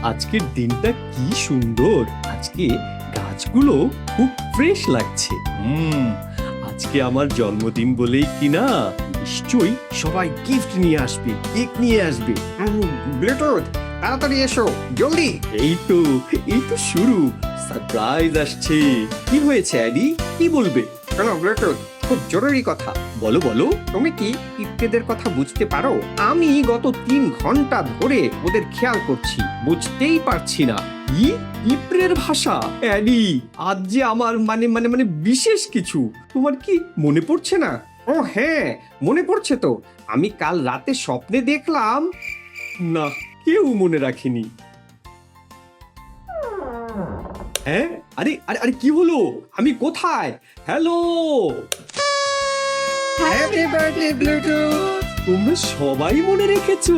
আজকের দিনটা কি সুন্দর। আজকে গাছগুলো খুব ফ্রেশ লাগছে। আজকে আমার জন্মদিন বলেই কি না, নিশ্চয়ই সবাই গিফট নিয়ে আসবে, কেক নিয়ে আসবে। ব্লুটুথ তাড়াতাড়ি এসো, জলদি। এই তো শুরু, সারপ্রাইজ আসছে। কি হয়েছে অ্যাডি, কি বলবে? শোনো ব্লুটুথ, খুব জরুরি কথা। বলো বলো। তুমি কি পিঁপড়েদের কথা বুঝতে পারো? আমি গত 3 ঘন্টা ধরে ওদের খেয়াল করছি, বুঝতেই পারছি না। কি পিঁপড়ের ভাষা? অ্যাডি, আজ যে আমার মানে মানে মানে বিশেষ কিছু, তোমার কি মনে পড়ছে না? ও হ্যাঁ, মনে পড়ছে তো। আমি কাল রাতে স্বপ্নে দেখলাম। না, কেউ মনে রাখেনি। হ্যাঁ, আরে আরে আরে কি হলো? আমি কোথায়? Hello, happy birthday Bluetooth. তোমরা সবাই মনে রেখেছো।